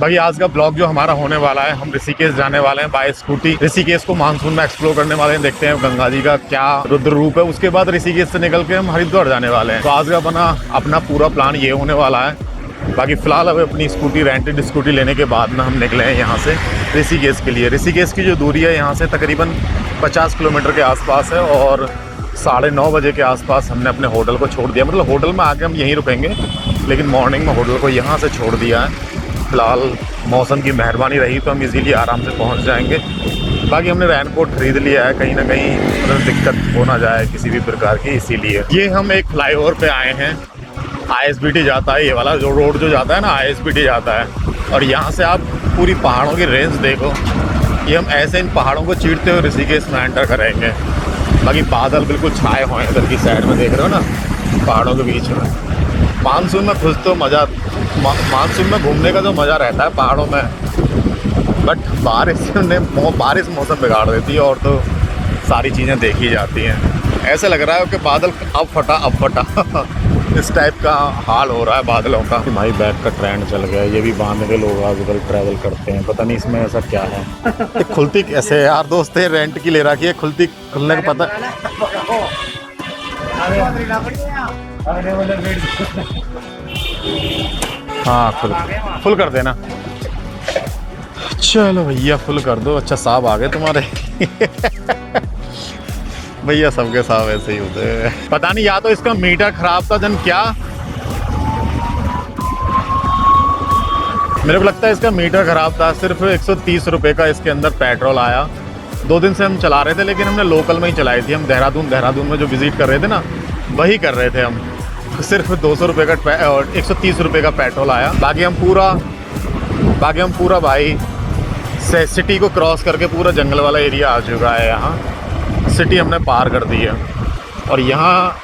भाई आज का ब्लॉग जो हमारा होने वाला है, हम ऋषिकेश जाने वाले हैं बाय स्कूटी। ऋषिकेश को मानसून में एक्सप्लोर करने वाले हैं, देखते हैं गंगा जी का क्या रुद्र रूप है। उसके बाद ऋषिकेश से निकल के हम हरिद्वार जाने वाले हैं। तो आज का अपना पूरा प्लान ये होने वाला है। बाकी फिलहाल अब अपनी स्कूटी रेंटेड स्कूटी लेने के बाद में हम निकले हैं यहाँ से ऋषिकेश के लिए। ऋषिकेश की जो दूरी है यहाँ से तकरीबन 50 किलोमीटर के आसपास है और 9:30 बजे के आसपास हमने अपने होटल को छोड़ दिया। मतलब होटल में आके हम यहीं रुकेंगे, लेकिन मॉर्निंग में होटल को यहाँ से छोड़ दिया है। फिलहाल मौसम की मेहरबानी रही तो हम इजीली आराम से पहुँच जाएंगे। बाकी हमने रेनकोट खरीद लिया है, कहीं ना कहीं मतलब दिक्कत हो ना जाए किसी भी प्रकार की, इसीलिए। ये हम एक फ्लाईओवर पे आए हैं। ISBT जाता है, ये वाला जो रोड जो जाता है ना, ISBT जाता है। और यहाँ से आप पूरी पहाड़ों की रेंज देखो। ये हम ऐसे इन पहाड़ों को चीरते हुए ऋषिकेश में एंटर करेंगे। बाकी बादल बिल्कुल छाए हुए हैं इधर की साइड में, देख रहे हो ना, पहाड़ों के बीच में। मानसून में खुद तो मज़ा, मानसून में घूमने का जो मज़ा रहता है पहाड़ों में, बट बारिश मौसम बिगाड़ देती है और तो सारी चीज़ें देखी जाती हैं। ऐसे लग रहा है कि बादल अब फटा इस टाइप का हाल हो रहा है बादलों का। भाई बैग का ट्रेंड चल गया है, ये भी बांध के लोग आजकल ट्रैवल करते हैं, पता नहीं इसमें ऐसा क्या है। खुलती कैसे यार दोस्त है, रेंट की ले रखी है, खुलने का पता। हाँ फुल कर देना। चलो भैया फुल कर दो। अच्छा साहब आ गए तुम्हारे भैया सबके साहब ऐसे ही होते हैं। पता नहीं, या तो इसका मीटर खराब था जन क्या, मेरे को लगता है इसका मीटर खराब था। सिर्फ 130 रुपये का इसके अंदर पेट्रोल आया। 2 दिन से हम चला रहे थे, लेकिन हमने लोकल में ही चलाई थी। हम देहरादून में जो विजिट कर रहे थे ना, वही कर रहे थे हम। सिर्फ 200 रुपये का और 130 रुपये का पेट्रोल आया। बाकी हम पूरा भाई सिटी को क्रॉस करके पूरा जंगल वाला एरिया आ चुका है। यहाँ सिटी हमने पार कर दी है और यहाँ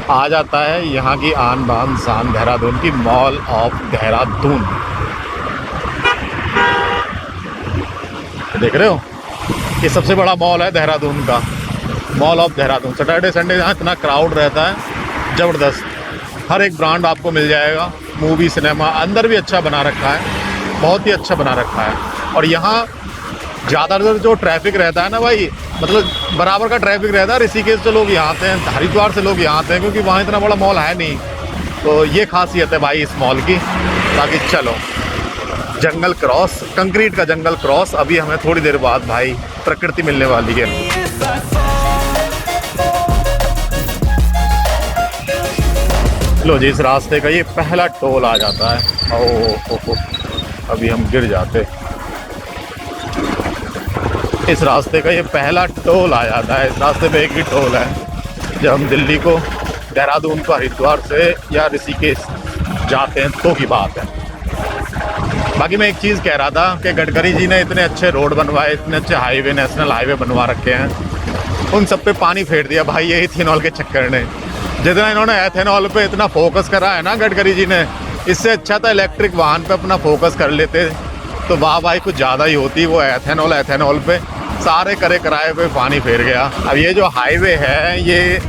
आ जाता है यहाँ की आन बान शान देहरादून की, मॉल ऑफ देहरादून। देख रहे हो, ये सबसे बड़ा मॉल है देहरादून का, mall of Dehradun. Saturday Sunday यहाँ इतना क्राउड रहता है ज़बरदस्त। हर एक ब्रांड आपको मिल जाएगा। मूवी सिनेमा अंदर भी अच्छा बना रखा है, बहुत ही अच्छा बना रखा है। और यहाँ ज़्यादातर जो ट्रैफिक रहता है ना भाई, मतलब बराबर का ट्रैफिक रहता है। ऋषिकेश से लोग यहाँ आते हैं, हरिद्वार से लोग यहाँ आते हैं, क्योंकि वहाँ इतना बड़ा मॉल है नहीं। तो ये खासियत है भाई इस मॉल की। बाकी चलो जंगल क्रॉस, कंक्रीट का जंगल क्रॉस। अभी हमें थोड़ी देर बाद भाई प्रकृति मिलने वाली है। लो जी, इस रास्ते का ये पहला टोल आ जाता है। ओ अभी हम गिर जाते। इस रास्ते का ये पहला टोल आ जाता है। इस रास्ते पे एक ही टोल है जब हम दिल्ली को, देहरादून को हरिद्वार से या ऋषिकेश जाते हैं तो की बात है। बाकी मैं एक चीज़ कह रहा था कि गडकरी जी ने इतने अच्छे रोड बनवाए, इतने अच्छे हाईवे, नेशनल हाईवे बनवा रखे हैं, उन सब पे पानी फेर दिया भाई ये इथेनॉल के चक्कर ने। जितना इन्होंने एथेनॉल पे इतना फोकस करा है ना गडकरी जी ने, इससे अच्छा था इलेक्ट्रिक वाहन पे अपना फोकस कर लेते तो वाह भाई कुछ ज़्यादा ही होती। वो एथेनॉल पे सारे करे कराए पे पानी फेर गया। अब ये जो हाईवे है ये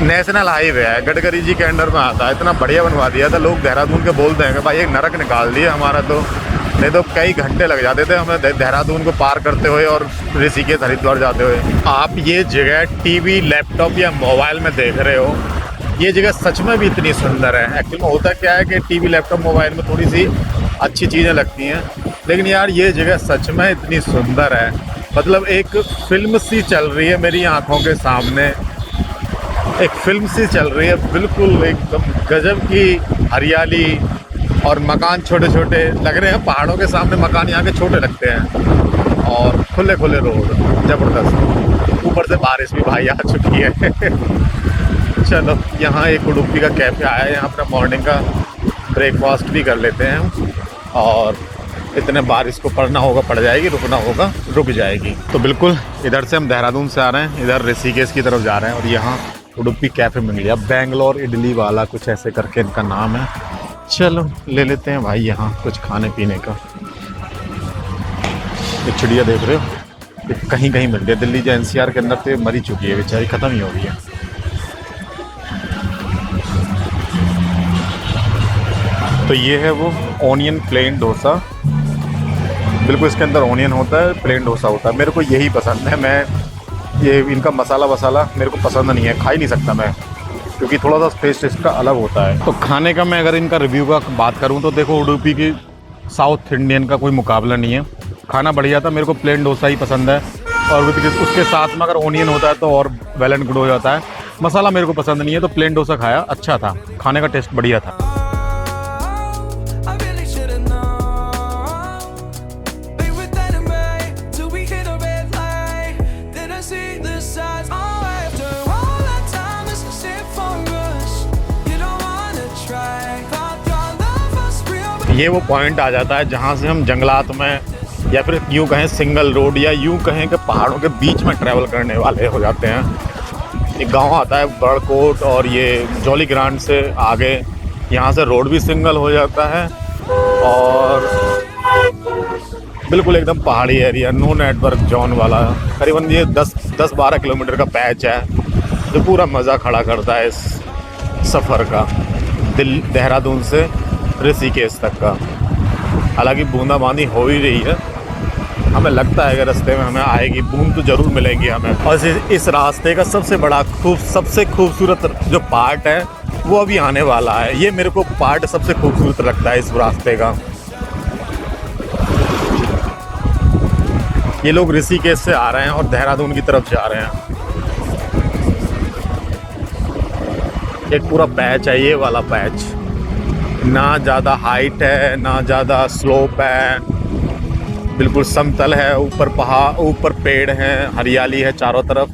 नेशनल हाईवे है, गडकरी जी के अंडर में आता है। इतना बढ़िया बनवा दिया था। लोग देहरादून के बोलते हैं कि भाई एक नरक निकाल दिया हमारा, तो नहीं तो कई घंटे लग जाते थे हमें देहरादून को पार करते हुए और ऋषिकेश हरिद्वार जाते हुए। आप ये जगह टीवी, लैपटॉप या मोबाइल में देख रहे हो, ये जगह सच में भी इतनी सुंदर है। एक्चुअली में होता क्या है कि टीवी, लैपटॉप, मोबाइल में थोड़ी सी अच्छी चीज़ें लगती हैं, लेकिन यार ये जगह सच में इतनी सुंदर है। मतलब एक फिल्म सी चल रही है मेरी आँखों के सामने, एक फिल्म सी चल रही है। बिल्कुल एकदम गजब की हरियाली और मकान छोटे छोटे लग रहे हैं। पहाड़ों के सामने मकान यहाँ के छोटे लगते हैं और खुले खुले रोड, ज़बरदस्त। ऊपर से बारिश भी भाई आ चुकी है चलो यहाँ एक उडुपी का कैफ़े आया है, यहाँ पर मॉर्निंग का ब्रेकफास्ट भी कर लेते हैं हम। और इतने बारिश को पड़ना होगा पड़ जाएगी, रुकना होगा रुक जाएगी। तो बिल्कुल इधर से हम देहरादून से आ रहे हैं, इधर ऋषिकेश की तरफ जा रहे हैं। और यहाँ उडुपी कैफ़े मिल गया, बेंगलोर इडली वाला कुछ ऐसे करके इनका नाम है। चलो ले लेते हैं भाई यहाँ कुछ खाने पीने का। ये चिड़िया देख रहे हो, ये कहीं कहीं मिल गया। दिल्ली जो NCR के अंदर तो मरी चुकी है बेचारी, ख़त्म ही हो गई है। तो ये है वो ऑनियन प्लेन डोसा, बिल्कुल इसके अंदर ऑनियन होता है, प्लेन डोसा होता है। मेरे को यही पसंद है। मैं ये इनका मसाला वसाला मेरे को पसंद नहीं है, खा ही नहीं सकता मैं, क्योंकि थोड़ा सा टेस्ट इसका अलग होता है। तो खाने का मैं अगर इनका रिव्यू का बात करूँ तो देखो, उडुपी की साउथ इंडियन का कोई मुकाबला नहीं है। खाना बढ़िया था, मेरे को प्लेन डोसा ही पसंद है, और उसके साथ में अगर ऑनियन होता है तो और वेल एंड गुड हो जाता है। मसाला मेरे को पसंद नहीं है, तो प्लेन डोसा खाया, अच्छा था, खाने का टेस्ट बढ़िया था। ये वो पॉइंट आ जाता है जहाँ से हम जंगलात में, या फिर यूँ कहें सिंगल रोड, या यूँ कहें कि पहाड़ों के बीच में ट्रैवल करने वाले हो जाते हैं। एक गांव आता है बड़कोट, और ये जॉली ग्रांट से आगे यहाँ से रोड भी सिंगल हो जाता है, और बिल्कुल एकदम पहाड़ी एरिया, नो नेटवर्क जोन वाला। करीबन ये 10-12 किलोमीटर का पैच है जो पूरा मज़ा खड़ा करता है इस सफ़र का, देहरादून से ऋषिकेश तक का। हालांकि बूंदाबांदी हो ही रही है, हमें लगता है कि रास्ते में हमें आएगी, बूंद तो ज़रूर मिलेंगी हमें। और इस रास्ते का सबसे खूबसूरत जो पार्ट है वो अभी आने वाला है। ये मेरे को पार्ट सबसे खूबसूरत लगता है इस रास्ते का। ये लोग ऋषिकेश से आ रहे हैं और देहरादून की तरफ जा रहे हैं। एक पूरा पैच है, ये वाला पैच, ना ज़्यादा हाइट है ना ज़्यादा स्लोप है, बिल्कुल समतल है, ऊपर पहाड़, ऊपर पेड़ हैं, हरियाली है चारों तरफ।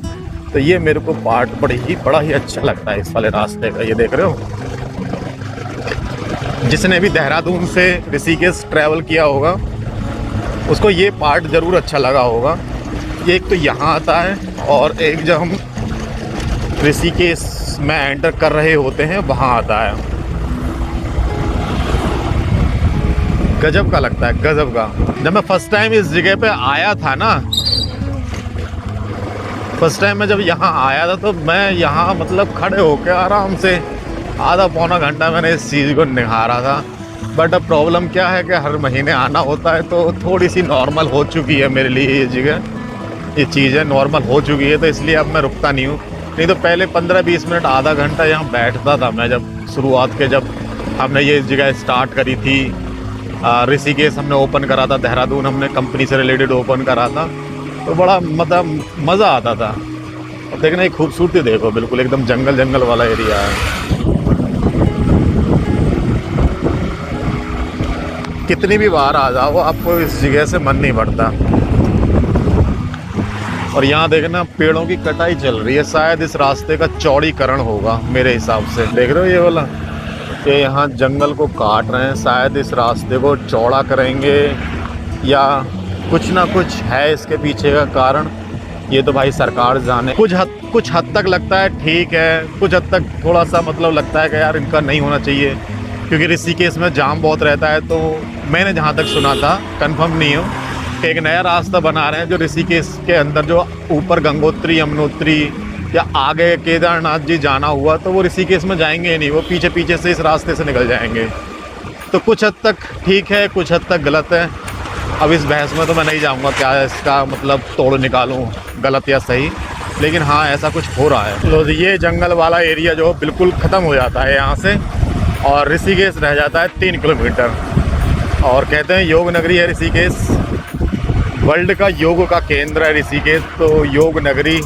तो ये मेरे को पार्ट बड़ा ही अच्छा लगता है इस वाले रास्ते का। ये देख रहे हो, जिसने भी देहरादून से ऋषिकेश ट्रैवल किया होगा उसको ये पार्ट ज़रूर अच्छा लगा होगा। ये एक तो यहाँ आता है, और एक जब हम ऋषिकेश में एंटर कर रहे होते हैं वहाँ आता है। गजब का लगता है, गजब का। जब मैं फर्स्ट टाइम इस जगह पे आया था ना, फर्स्ट टाइम मैं जब यहाँ आया था तो मैं यहाँ मतलब खड़े होकर आराम से आधा पौना घंटा मैंने इस चीज़ को निहारा था। बट अब प्रॉब्लम क्या है कि हर महीने आना होता है, तो थोड़ी सी नॉर्मल हो चुकी है मेरे लिए ये जगह, ये चीज़ें नॉर्मल हो चुकी है, तो इसलिए अब मैं रुकता नहीं हूँ। नहीं तो पहले 15-20 मिनट आधा घंटा यहाँ बैठता था मैं, जब शुरुआत के जब हमने ये जगह स्टार्ट करी थी। ऋषिकेश हमने ओपन करा था, देहरादून हमने कंपनी से रिलेटेड ओपन करा था, तो बड़ा मतलब मज़ा आता था। और देखना ये खूबसूरती देखो, बिल्कुल एकदम जंगल वाला एरिया है। कितनी भी बार आ जाओ आपको इस जगह से मन नहीं भरता। और यहाँ देखना पेड़ों की कटाई चल रही है, शायद इस रास्ते का चौड़ीकरण होगा मेरे हिसाब से। देख रहे हो ये वाला, कि यहाँ जंगल को काट रहे हैं, शायद इस रास्ते को चौड़ा करेंगे, या कुछ ना कुछ है इसके पीछे का कारण। ये तो भाई सरकार जाने। कुछ हद तक लगता है ठीक है, कुछ हद तक थोड़ा सा मतलब लगता है कि यार इनका नहीं होना चाहिए, क्योंकि ऋषिकेश में जाम बहुत रहता है। तो मैंने जहाँ तक सुना था, कंफर्म नहीं हो, कि एक नया रास्ता बना रहे हैं जो ऋषिकेश के अंदर, जो ऊपर गंगोत्री, यमुनोत्री या आगे केदारनाथ जी जाना हुआ तो वो ऋषिकेश में जाएंगे नहीं, वो पीछे से इस रास्ते से निकल जाएंगे। तो कुछ हद तक ठीक है, कुछ हद तक गलत है। अब इस बहस में तो मैं नहीं जाऊंगा क्या इसका मतलब तोड़ निकालूं गलत या सही, लेकिन हाँ ऐसा कुछ हो रहा है। तो ये जंगल वाला एरिया जो बिल्कुल ख़त्म हो जाता है यहाँ से, और ऋषिकेश रह जाता है 3 किलोमीटर। और कहते हैं योग नगरी है ऋषिकेश, वर्ल्ड का योग का केंद्र है ऋषिकेश। तो योग नगरी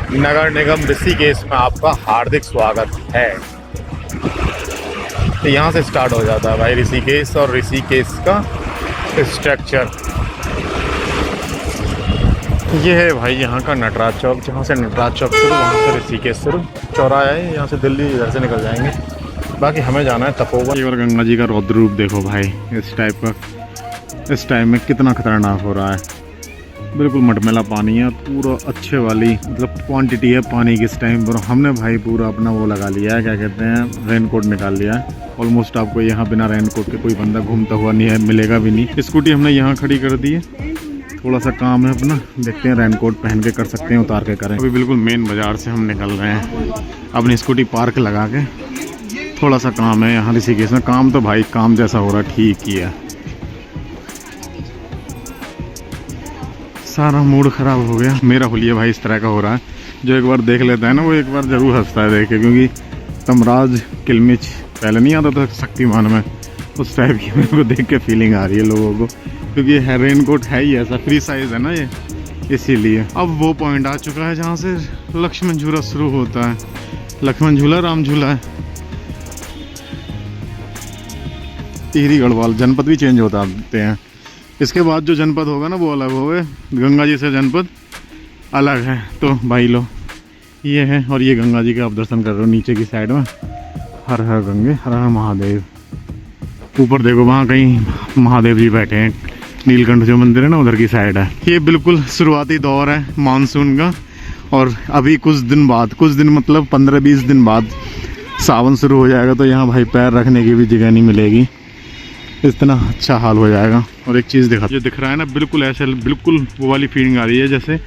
नगर निगम ऋषिकेश में आपका हार्दिक स्वागत है। तो यहाँ से स्टार्ट हो जाता है भाई ऋषिकेश, और ऋषिकेश का स्ट्रक्चर ये है भाई यहाँ का नटराज चौक। जहाँ से नटराज चौक शुरू, वहाँ से ऋषिकेश शुरू, चौराहा है, यहाँ से दिल्ली इधर से निकल जाएंगे। बाकी हमें जाना है तपोवन। और गंगा जी का रौद्र रूप देखो भाई, इस टाइप का इस टाइम में कितना खतरनाक हो रहा है। बिल्कुल मटमैला पानी है, पूरा अच्छे वाली मतलब क्वांटिटी है पानी की इस टाइम पर। हमने भाई पूरा अपना वो लगा लिया है, क्या कहते हैं, रेनकोट निकाल लिया है। ऑलमोस्ट आपको यहाँ बिना रेनकोट के कोई बंदा घूमता हुआ नहीं है, मिलेगा भी नहीं। स्कूटी हमने यहाँ खड़ी कर दी है, थोड़ा सा काम है अपना, देखते हैं रेनकोट पहन के कर सकते हैं, उतार के करें। अभी बिल्कुल मेन बाज़ार से हम निकल रहे हैं अपनी स्कूटी पार्क लगा के। थोड़ा सा काम है यहाँ ऋषिकेश में। काम तो भाई काम जैसा हो रहा है, ठीक ही है। सारा मूड ख़राब हो गया मेरा। हुलिया भाई इस तरह का हो रहा है, जो एक बार देख लेता है ना वो एक बार ज़रूर हंसता है देख के, क्योंकि तमराज किलमिच पहले नहीं आता था शक्तिमान में, उस टाइप की मेरे को देख के फीलिंग आ रही है लोगों को, क्योंकि ये रेनकोट है ही ऐसा, फ्री साइज़ है ना ये, इसीलिए। अब वो पॉइंट आ चुका है जहाँ से लक्ष्मण झूला शुरू होता है। लक्ष्मण झूला, राम झूला है। टिहरी गढ़वाल जनपद भी चेंज होते हैं। इसके बाद जो जनपद होगा ना वो अलग होगा, गंगा जी से जनपद अलग है। तो भाई लो ये है, और ये गंगा जी का आप दर्शन कर रहे हो नीचे की साइड में। हर हर गंगे, हर हर महादेव। ऊपर देखो वहाँ कहीं महादेव जी बैठे हैं, नीलकंठ जो मंदिर है ना उधर की साइड है। ये बिल्कुल शुरुआती दौर है मानसून का, और अभी कुछ दिन बाद, कुछ दिन मतलब 15-20 दिन बाद सावन शुरू हो जाएगा, तो यहाँ भाई पैर रखने की भी जगह नहीं मिलेगी, इतना अच्छा हाल हो जाएगा। और एक चीज़ दिखा, जो दिख रहा है ना बिल्कुल ऐसे, बिल्कुल वो वाली फीलिंग आ रही है जैसे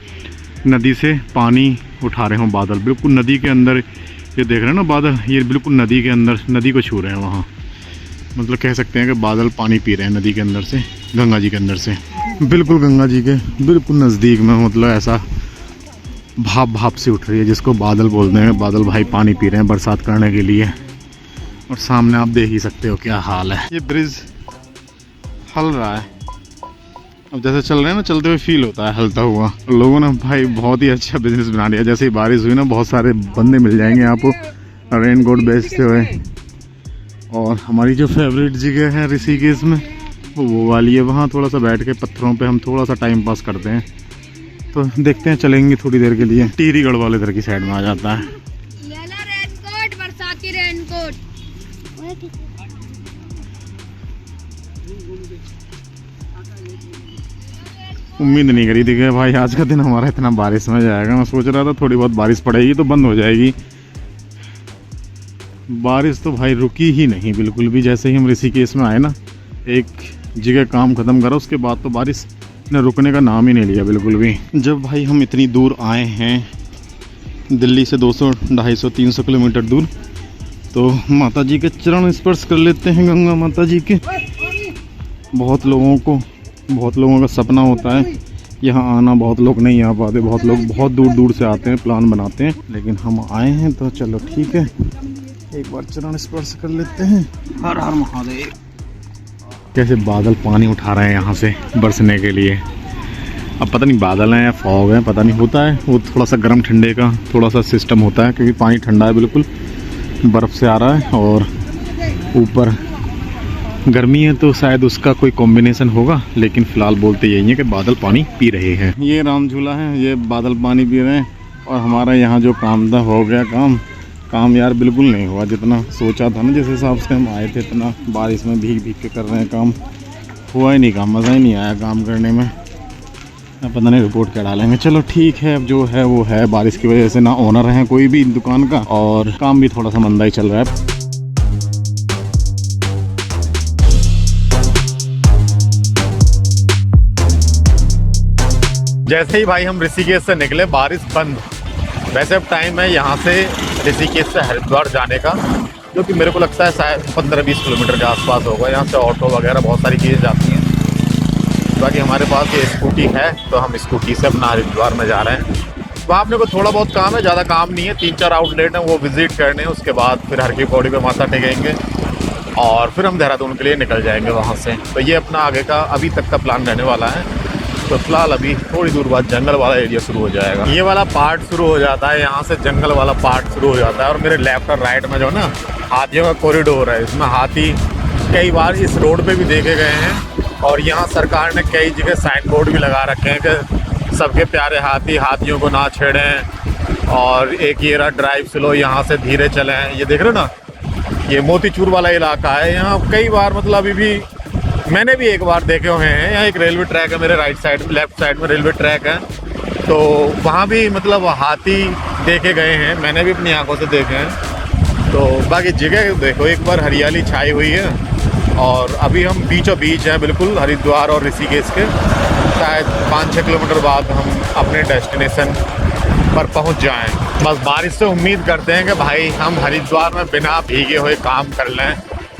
नदी से पानी उठा रहे हों बादल, बिल्कुल नदी के अंदर। ये देख रहे हैं ना बादल, ये बिल्कुल नदी के अंदर, नदी को छू रहे हैं वहाँ। मतलब कह सकते हैं कि बादल पानी पी रहे हैं नदी के अंदर से, गंगा जी के अंदर से, बिल्कुल गंगा जी के बिल्कुल नज़दीक में। मतलब ऐसा भाप भाप से उठ रही है, जिसको बादल बोलते हैं। बादल भाई पानी पी रहे हैं बरसात करने के लिए। और सामने आप देख ही सकते हो क्या हाल है। ये ब्रिज हल रहा है, अब जैसे चल रहे हैं ना, चलते हुए फील होता है हलता हुआ। लोगों ने भाई बहुत ही अच्छा बिजनेस बना लिया। जैसे ही बारिश हुई ना, बहुत सारे बंदे मिल जाएंगे आपको रेनकोट बेचते हुए। और हमारी जो फेवरेट जगह है ऋषिकेश में वो वाली है, वहाँ थोड़ा सा बैठ के पत्थरों पे हम थोड़ा सा टाइम पास करते हैं। तो देखते हैं, चलेंगे थोड़ी देर के लिए। टिहरी गढ़वाल इधर की साइड में आ जाता है। रेनकोट, बरसाती रेनकोट। उम्मीद नहीं करी थी कि भाई आज का दिन हमारा इतना बारिश में जाएगा। मैं सोच रहा था थोड़ी बहुत बारिश पड़ेगी तो बंद हो जाएगी, बारिश तो भाई रुकी ही नहीं बिल्कुल भी। जैसे ही हम ऋषिकेश में आए ना, एक जगह काम ख़त्म करा, उसके बाद तो बारिश ने रुकने का नाम ही नहीं लिया बिल्कुल भी। जब भाई हम इतनी दूर आए हैं, दिल्ली से 200, 250, 300 किलोमीटर दूर, तो माता जी के चरण स्पर्श कर लेते हैं, गंगा माता जी के। बहुत लोगों का सपना होता है यहाँ आना, बहुत लोग नहीं आ पाते, बहुत लोग बहुत दूर दूर से आते हैं, प्लान बनाते हैं, लेकिन हम आए हैं तो चलो ठीक है, एक बार चरण स्पर्श कर लेते हैं। हर हर महादेव। कैसे बादल पानी उठा रहे हैं यहाँ से बरसने के लिए। अब पता नहीं बादल हैं या फॉग है, पता नहीं, होता है वो थोड़ा सा गर्म ठंडे का थोड़ा सा सिस्टम होता है, क्योंकि पानी ठंडा है, बिल्कुल बर्फ़ से आ रहा है, और ऊपर गर्मी है तो शायद उसका कोई कॉम्बिनेशन होगा। लेकिन फ़िलहाल बोलते यही है कि बादल पानी पी रहे हैं। ये राम झूला है, ये बादल पानी पी रहे हैं। और हमारा यहाँ जो काम था हो गया काम यार बिल्कुल नहीं हुआ जितना सोचा था ना, जिस हिसाब से हम आए थे, इतना बारिश में भीग भीग के कर रहे हैं काम, हुआ ही नहीं काम, मज़ा ही नहीं आया काम करने में। अब पता नहीं रिपोर्ट क्या डालेंगे। चलो ठीक है, अब जो है वो है। बारिश की वजह से ना ओनर है कोई भी दुकान का, और काम भी थोड़ा सा मंदा ही चल रहा है। जैसे ही भाई हम ऋषिकेश से निकले, बारिश बंद। वैसे अब टाइम है यहाँ से ऋषिकेश से हरिद्वार जाने का, जो कि मेरे को लगता है शायद 15-20 किलोमीटर के आसपास होगा। यहाँ से ऑटो वगैरह बहुत सारी चीज़ें जाती हैं। बाकी हमारे पास ये स्कूटी है, तो हम स्कूटी से अपना हरिद्वार में जा रहे हैं। वहाँ अपने को थोड़ा बहुत काम है, ज़्यादा काम नहीं है। 3-4 आउटलेट हैं, वो विज़िट करने हैं। उसके बाद फिर हर की पौड़ी पे माथा टेकेंगे, और फिर हम देहरादून के लिए निकल जाएंगे वहाँ से। तो ये अपना आगे का अभी तक का प्लान रहने वाला है। तो फिलहाल अभी थोड़ी दूर बाद जंगल वाला एरिया शुरू हो जाएगा। ये वाला पार्ट शुरू हो जाता है, यहाँ से जंगल वाला पार्ट शुरू हो जाता है। और मेरे लेफ्ट और राइट में जो ना हाथियों का कॉरिडोर है, इसमें हाथी कई बार इस रोड पे भी देखे गए हैं। और यहाँ सरकार ने कई जगह साइन बोर्ड भी लगा रखे हैं कि सबके प्यारे हाथियों को ना छेड़ें। और एक ये रहा ड्राइव स्लो, यहाँ से धीरे चलें। ये देख रहे हो ना, ये मोतीचूर वाला इलाका है। यहाँ कई बार मतलब अभी भी मैंने भी एक बार देखे हुए हैं। यहाँ एक रेलवे ट्रैक है, मेरे राइट साइड में, लेफ्ट साइड में रेलवे ट्रैक है, तो वहाँ भी मतलब हाथी देखे गए हैं, मैंने भी अपनी आंखों से देखे हैं। तो बाकी जगह देखो, एक बार हरियाली छाई हुई है। और अभी हम बीचों बीच हैं बिल्कुल हरिद्वार और ऋषिकेश के। शायद 5-6 किलोमीटर बाद हम अपने डेस्टिनेशन पर पहुँच जाएँ। बस बारिश से उम्मीद करते हैं कि भाई हम हरिद्वार में बिना भीगे हुए काम कर लें,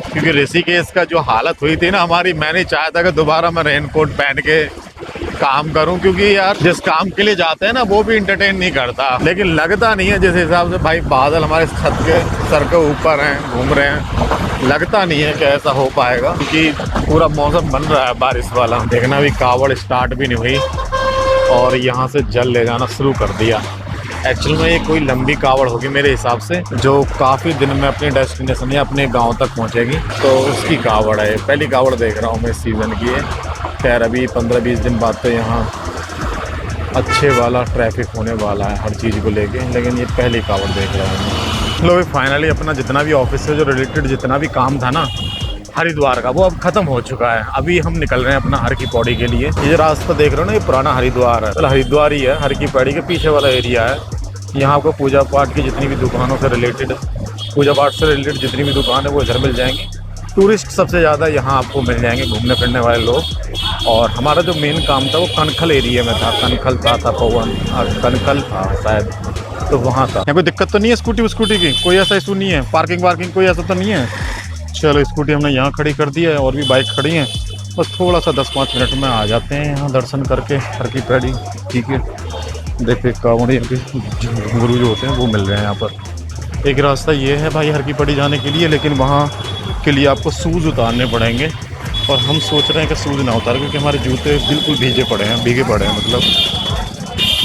क्योंकि ऋषिकेश का जो हालत हुई थी ना हमारी, मैंने चाहा था कि दोबारा मैं रेनकोट पहन के काम करूं, क्योंकि यार जिस काम के लिए जाते हैं ना वो भी इंटरटेन नहीं करता, लेकिन लगता नहीं है जिस हिसाब से भाई बादल हमारे छत के सर के ऊपर हैं, घूम रहे हैं, लगता नहीं है कि ऐसा हो पाएगा, क्योंकि पूरा मौसम बन रहा है बारिश वाला। देखना भी कावड़ स्टार्ट भी नहीं हुई और यहाँ से जल ले जाना शुरू कर दिया। एक्चुअल में ये कोई लंबी कावड़ होगी मेरे हिसाब से, जो काफ़ी दिन में अपने डेस्टिनेशन या अपने गांव तक पहुंचेगी, तो उसकी कावड़ है। पहली कावड़ देख रहा हूँ मैं इस सीज़न की है। खैर अभी 15-20 दिन बाद तो यहाँ अच्छे वाला ट्रैफिक होने वाला है हर चीज़ को लेके, लेकिन ये पहली कावड़ देख रहा हूँ। लो फाइनली अपना जितना भी ऑफिस से जो रिलेटेड जितना भी काम था ना हरिद्वार का, वो अब ख़त्म हो चुका है। अभी हम निकल रहे हैं अपना हर की पौड़ी के लिए। ये रास्ता देख रहे हो ना, ये पुराना हरिद्वार है, मतलब हरिद्वार ही है, हर की पौड़ी के पीछे वाला एरिया है। यहाँ आपको पूजा पाठ की जितनी भी दुकानों से रिलेटेड, पूजा पाठ से रिलेटेड जितनी भी दुकान है वो इधर मिल जाएंगी। टूरिस्ट सबसे ज़्यादा यहाँ आपको मिल जाएंगे, घूमने फिरने वाले लोग। और हमारा जो मेन काम था वो कनखल एरिया में था, कनखल था पवन कनखल था शायद, तो वहाँ था। यहाँ कोई दिक्कत तो नहीं है स्कूटी की? कोई ऐसा इशू नहीं है? पार्किंग कोई ऐसा तो नहीं है? चलो स्कूटी हमने यहाँ खड़ी कर दी है, और भी बाइक खड़ी हैं, बस थोड़ा सा 10-5 मिनट में आ जाते हैं यहाँ दर्शन करके हर की पौड़ी। ठीक है, देखिए कांवड़े के घुंघरू जो होते हैं वो मिल रहे हैं यहाँ पर। एक रास्ता ये है भाई हर की पौड़ी जाने के लिए, लेकिन वहाँ के लिए आपको शूज़ उतारने पड़ेंगे, और हम सोच रहे हैं कि शूज़ ना उतारें, क्योंकि हमारे जूते बिल्कुल भीगे पड़े हैं मतलब।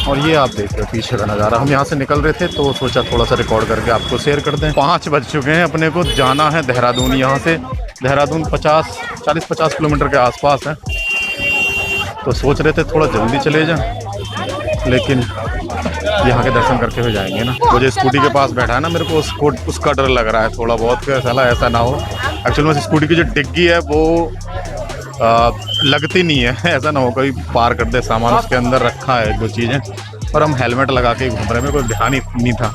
और ये आप देख रहे हो पीछे का नज़ारा। हम यहाँ से निकल रहे थे तो सोचा थोड़ा सा रिकॉर्ड करके आपको शेयर कर दें। 5 बज चुके हैं, अपने को जाना है देहरादून। यहाँ से देहरादून 40-50 किलोमीटर के आसपास है, तो सोच रहे थे थोड़ा जल्दी चले जाएं, लेकिन यहाँ के दर्शन करके हुए जाएंगे ना। वो जो स्कूटी के पास बैठा है ना, मेरे को उसका डर लग रहा है थोड़ा बहुत, कि साला ऐसा ना हो। एक्चुअल में स्कूटी की जो डिग्गी है वो लगती नहीं है, ऐसा ना हो कोई पार कर दे सामान, उसके अंदर रखा है 2 चीज़ें, और हम हेलमेट लगा के घूम रहे हैं, मेरे को ध्यान ही नहीं था।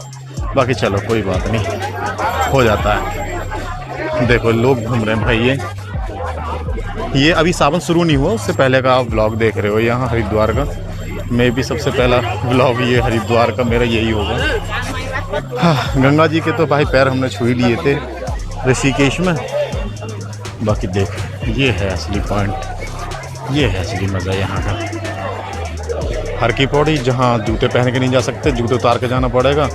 बाकी चलो कोई बात नहीं, हो जाता है। देखो लोग घूम रहे हैं भाई। ये अभी सावन शुरू नहीं हुआ, उससे पहले का आप व्लॉग देख रहे हो यहाँ हरिद्वार का। मैं भी सबसे पहला व्लॉग ये हरिद्वार का मेरा यही होगा। हाँ, गंगा जी के तो भाई पैर हमने छू ही लिए थे ऋषिकेश में। बाकी देख, ये है असली पॉइंट, ये है असली मज़ा यहाँ का। हर की पौड़ी जहाँ जूते पहन के नहीं जा सकते, जूते उतार के जाना पड़ेगा,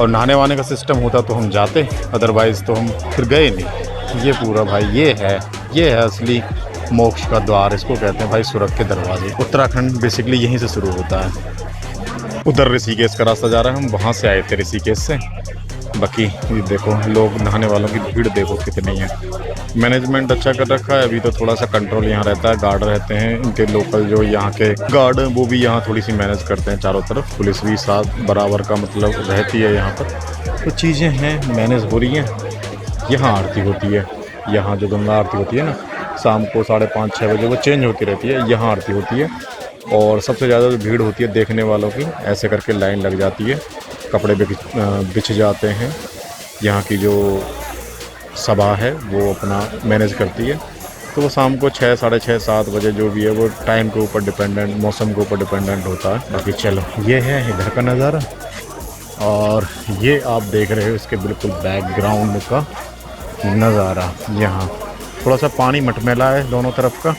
और नहाने वाने का सिस्टम होता तो हम जाते, अदरवाइज़ तो हम फिर गए नहीं। ये पूरा भाई ये है असली मोक्ष का द्वार, इसको कहते हैं भाई, स्वर्ग के दरवाजे। उत्तराखंड बेसिकली यहीं से शुरू होता है। उधर ऋषिकेश का रास्ता जा रहा है, हम वहाँ से आए थे ऋषिकेश से। बाकी ये देखो लोग नहाने वालों की भीड़ देखो कितनी है। मैनेजमेंट अच्छा कर रखा है, अभी तो थोड़ा सा कंट्रोल यहाँ रहता है, गार्ड रहते हैं इनके लोकल, जो यहाँ के गार्ड वो भी यहाँ थोड़ी सी मैनेज करते हैं चारों तरफ, पुलिस भी साथ बराबर का मतलब रहती है यहाँ पर, तो चीज़ें हैं मैनेज हो रही हैं। यहाँ आरती होती है, यहाँ जो गंगा आरती होती है ना, शाम को 5:30-6 बजे वो चेंज होती रहती है, यहाँ आरती होती है। और सबसे ज़्यादा जो भीड़ होती है देखने वालों की, ऐसे करके लाइन लग जाती है, कपड़े बिछ जाते हैं। यहाँ की जो सभा है वो अपना मैनेज करती है, तो वो शाम को 6, 6:30, 7 बजे जो भी है वो टाइम के ऊपर डिपेंडेंट, मौसम के ऊपर डिपेंडेंट होता है। बाकी चलो ये है इधर का नज़ारा, और ये आप देख रहे हो इसके बिल्कुल बैकग्राउंड का नज़ारा। यहाँ थोड़ा सा पानी मटमैला है दोनों तरफ का,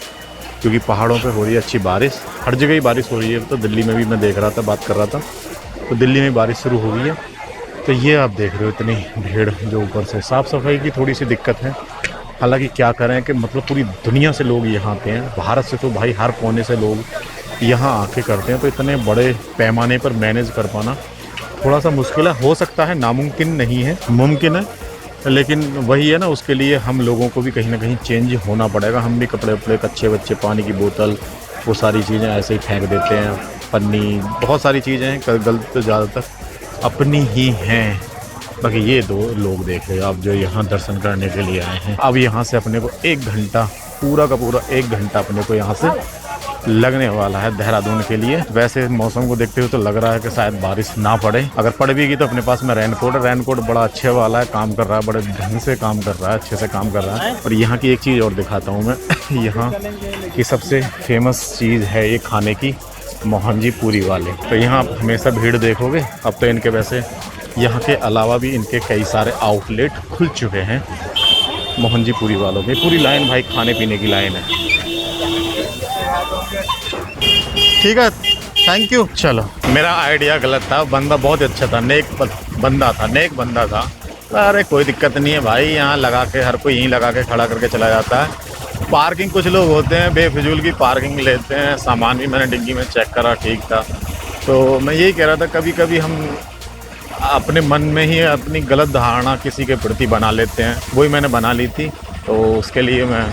क्योंकि पहाड़ों पे हो रही है अच्छी बारिश, हर जगह ही बारिश हो रही है। तो दिल्ली में भी मैं देख रहा था, बात कर रहा था, तो दिल्ली में बारिश शुरू हो गई है। तो ये आप देख रहे हो इतनी भीड़, जो ऊपर से साफ़ सफाई की थोड़ी सी दिक्कत है। हालांकि क्या करें कि मतलब पूरी दुनिया से लोग यहाँ आते हैं, भारत से तो भाई हर कोने से लोग यहाँ आके करते हैं, तो इतने बड़े पैमाने पर मैनेज कर पाना थोड़ा सा मुश्किल है। हो सकता है नामुमकिन नहीं है, मुमकिन है, लेकिन वही है ना, उसके लिए हम लोगों को भी कहीं ना कहीं चेंज होना पड़ेगा। हम भी कपड़े वपड़े, कच्चे बच्चे, पानी की बोतल, वो सारी चीज़ें ऐसे ही फेंक देते हैं, पन्नी, बहुत सारी चीज़ें हैं, गलत ज़्यादातर अपनी ही हैं। बाकी ये 2 लोग देख रहे हो आप, जो यहाँ दर्शन करने के लिए आए हैं। अब यहाँ से अपने को 1 घंटा, पूरा का पूरा 1 घंटा अपने को यहाँ से लगने वाला है देहरादून के लिए। वैसे मौसम को देखते हुए तो लग रहा है कि शायद बारिश ना पड़े, अगर पड़ भी गई तो अपने पास में रेनकोट है। रेनकोट बड़ा अच्छे वाला है, काम कर रहा है, बड़े ढंग से काम कर रहा है, अच्छे से काम कर रहा है। और यहाँ की एक चीज़ और दिखाता हूँ मैं यहाँ की सबसे फेमस चीज़ है ये खाने की, मोहन जी पूरी वाले। तो यहाँ आप हमेशा भीड़ देखोगे। अब तो इनके वैसे यहाँ के अलावा भी इनके कई सारे आउटलेट खुल चुके हैं मोहन जी पूरी वालों के। पूरी लाइन भाई खाने पीने की लाइन है। ठीक है, थैंक यू। चलो, मेरा आइडिया गलत था, बंदा बहुत अच्छा था, नेक बंदा था। अरे कोई दिक्कत नहीं है भाई, यहाँ लगा के हर कोई यहीं लगा के खड़ा करके चला जाता है। पार्किंग कुछ लोग होते हैं बेफिजूल की पार्किंग लेते हैं। सामान भी मैंने डिग्गी में चेक करा, ठीक था। तो मैं यही कह रहा था, कभी कभी हम अपने मन में ही अपनी गलत धारणा किसी के प्रति बना लेते हैं। वही मैंने बना ली थी, तो उसके लिए मैं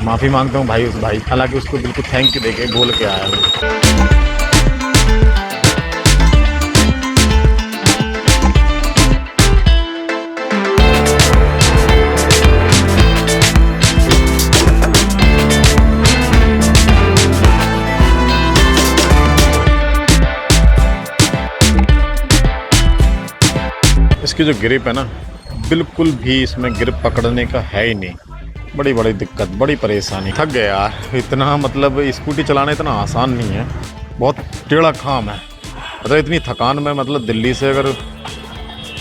माफ़ी मांगता हूँ भाई उस भाई। हालांकि उसको बिल्कुल थैंक यू देके बोल के आया हूँ। इसकी जो ग्रिप है ना, बिल्कुल भी इसमें ग्रिप पकड़ने का है ही नहीं। बड़ी दिक्कत, बड़ी परेशानी। थक गया यार इतना, मतलब स्कूटी चलाना इतना आसान नहीं है, बहुत टेढ़ा काम है। मतलब इतनी थकान में, मतलब दिल्ली से अगर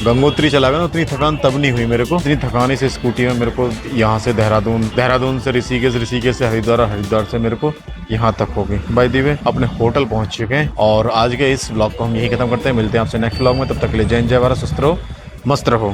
गंगोत्री चला गया ना, उतनी थकान तब नहीं हुई मेरे को। इतनी थकान इस स्कूटी में मेरे को यहाँ से देहरादून से ऋषिकेश से हरिद्वार से मेरे को यहाँ तक होगी। बाय द वे अपने होटल पहुँच चुके हैं और आज के इस व्लॉग को हम यही खत्म करते हैं। मिलते हैं आपसे नेक्स्ट व्लॉग में, तब तक के लिए जय हिंद, जय भारत, सुस्त रहो, मस्त रहो।